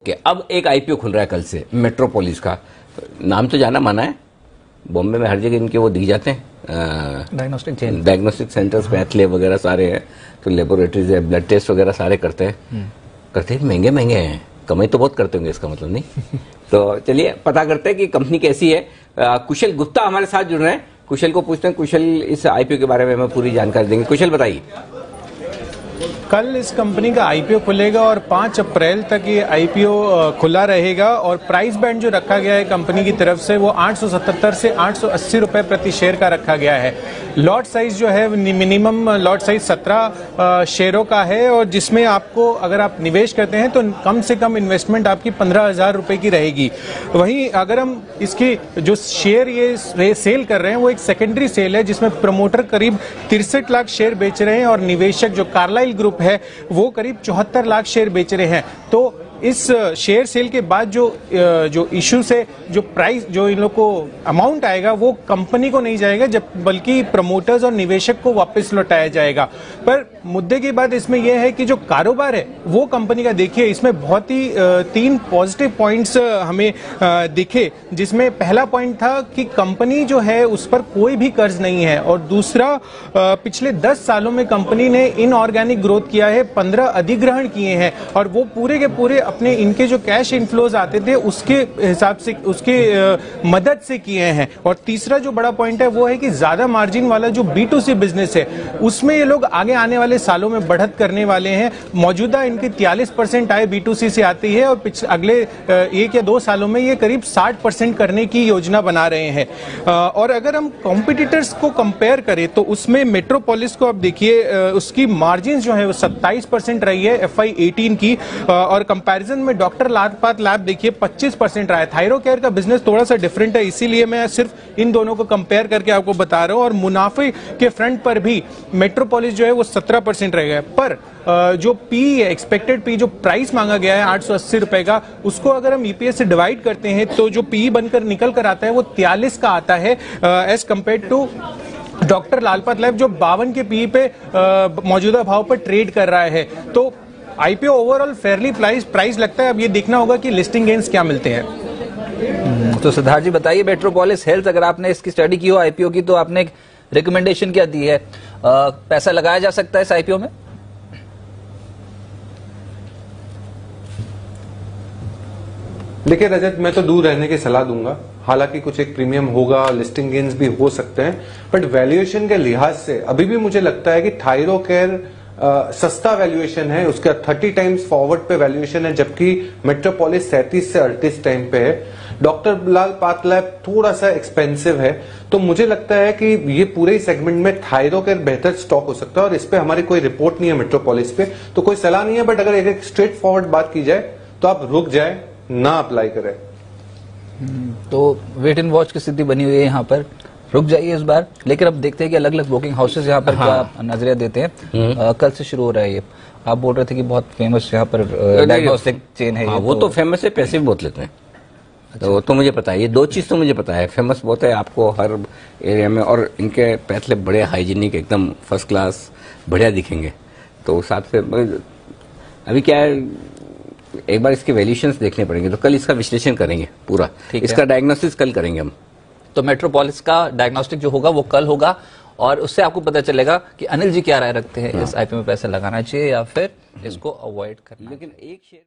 कि अब एक आईपीओ खुल रहा है कल से मेट्रोपोलिस का। नाम तो जाना माना है, बॉम्बे में हर जगह इनके वो दिख जाते हैं डायग्नोस्टिक सेंटर्स, पैथ लैब वगैरह सारे हैं, तो लेबोरेटरीज है, ब्लड टेस्ट वगैरह सारे करते हैं। करते हैं महंगे महंगे हैं, कमाई तो बहुत करते होंगे, इसका मतलब नहीं। तो चलिए पता करते हैं कि कंपनी कैसी है। कुशल गुप्ता हमारे साथ जुड़ रहे हैं, कुशल को पूछते हैं। कुशल, इस आईपीओ के बारे में हमें पूरी जानकारी देंगे। कुशल बताइए। कल इस कंपनी का आईपीओ खुलेगा और 5 अप्रैल तक ये आईपीओ खुला रहेगा और प्राइस बैंड जो रखा गया है कंपनी की तरफ से वो 877 से 880 रुपए प्रति शेयर का रखा गया है। लॉट साइज जो है मिनिमम लॉट साइज 17 शेयरों का है और जिसमें आपको अगर आप निवेश करते हैं तो कम से कम इन्वेस्टमेंट आपकी 15,000 रुपए की रहेगी। वहीं अगर हम इसकी जो शेयर ये सेल कर रहे हैं वो एक सेकेंडरी सेल है जिसमें प्रमोटर करीब 63 लाख शेयर बेच रहे हैं और निवेशक जो कार्लाइल ग्रुप है वो करीब 74 लाख शेयर बेच रहे हैं। तो इस शेयर सेल के बाद जो इशू से जो प्राइस जो इन लोग को अमाउंट आएगा वो कंपनी को नहीं जाएगा, जब बल्कि प्रमोटर्स और निवेशक को वापस लौटाया जाएगा। पर मुद्दे की बात इसमें यह है कि जो कारोबार है वो कंपनी का देखिए, इसमें बहुत ही 3 पॉजिटिव पॉइंट्स हमें दिखे, जिसमें पहला पॉइंट था कि कंपनी जो है उस पर कोई भी कर्ज नहीं है और दूसरा पिछले 10 सालों में कंपनी ने इनऑर्गेनिक ग्रोथ किया है, 15 अधिग्रहण किए हैं और वो पूरे के पूरे अपने इनके जो कैश इनफ्लोज आते थे उसके हिसाब से उसके मदद से किए हैं। और तीसरा जो बड़ा पॉइंट है वो है कि ज्यादा मार्जिन वाला जो B2C बिजनेस है उसमें ये लोग आगे आने वाले सालों में बढ़त करने वाले हैं। मौजूदा इनकी 43% आय B2C से आती है और अगले 1 या 2 सालों में ये करीब 60% करने की योजना बना रहे हैं। और अगर हम कॉम्पिटिटर्स को कंपेयर करें तो उसमें मेट्रोपोलिस को अब देखिए, उसकी मार्जिन जो है वो 27% रही है FY18 की और कंपैरिजन में डॉक्टर लालपात लैब देखिए 25% रहा है। थायरोकेयर का बिजनेस थोड़ा सा डिफरेंट है, इसीलिए मैं सिर्फ इन दोनों को कंपेयर करके आपको बता रहा हूं। और मुनाफे के फ्रंट पर भी मेट्रोपोलिस जो है वो 17% रह गया। पर जो पी है, एक्सपेक्टेड पी जो प्राइस मांगा गया है 880 रुपए का, उसको अगर हम ईपीएस से डिवाइड करते हैं तो जो पी बनकर निकल कर आता है वो 43 का आता है एज कंपेयर टू डॉक्टर लालपात लैब जो 52 के पी पे मौजूदा भाव पर ट्रेड कर रहा है। तो आईपीओ ओवरऑल फेयरली प्राइस लगता है। अब ये देखना होगा कि लिस्टिंग गेन्स क्या मिलते हैं। तो सिद्धार्थ जी बताइए, मेट्रोपोलिस हेल्थ अगर आपने इसकी स्टडी की हो आईपीओ की, तो आपने एक रिकमेंडेशन क्या दी है? पैसा लगाया जा सकता है इस आईपीओ में? देखिए रजत, मैं तो दूर रहने की सलाह दूंगा। हालांकि कुछ एक प्रीमियम होगा, लिस्टिंग गेन्स भी हो सकते हैं, बट वैल्यूएशन के लिहाज से अभी भी मुझे लगता है कि थायरोकेयर सस्ता वैल्यूएशन है, उसका 30 टाइम्स फॉरवर्ड पे वैल्यूएशन है, जबकि मेट्रोपोलिस 37 से 38 टाइम पे है। डॉक्टर लालपात लैब थोड़ा सा एक्सपेंसिव है। तो मुझे लगता है कि ये पूरे ही सेगमेंट में थायरोकेयर बेहतर स्टॉक हो सकता है और इस पे हमारी कोई रिपोर्ट नहीं है मेट्रोपोलिस पे, तो कोई सलाह नहीं है। बट अगर एक स्ट्रेट फॉरवर्ड बात की जाए तो आप रुक जाए, ना अप्लाई करें। तो वेट एंड वॉच की स्थिति बनी हुई है यहाँ पर, रुक जाइए इस बार। लेकिन अब देखते हैं कि अलग अलग ब्रोकिंग हाउसेस यहाँ पर क्या नजरिया देते हैं। कल से शुरू हो रहा है ये, आप बोल रहे थे कि बहुत फेमस यहाँ पर डायग्नोस्टिक चेन है। वो तो फेमस है, पैसे भी बहुत लेते हैं। अच्छा। तो वो मुझे पता है, ये 2 चीज तो मुझे पता है, फेमस बहुत है आपको हर एरिया में और इनके पैथले बड़े हाइजीनिक एकदम फर्स्ट क्लास बढ़िया दिखेंगे। तो उस हिसाब से अभी क्या है, एक बार इसके वैल्यूएशंस देखने पड़ेंगे, तो कल इसका विश्लेषण करेंगे पूरा, इसका डायग्नोसिस कल करेंगे हम। तो मेट्रोपोलिस का डायग्नोस्टिक जो होगा वो कल होगा और उससे आपको पता चलेगा कि अनिल जी क्या राय रखते हैं, इस आईपीओ में पैसा लगाना चाहिए या फिर इसको अवॉइड करना। लेकिन एक शेयर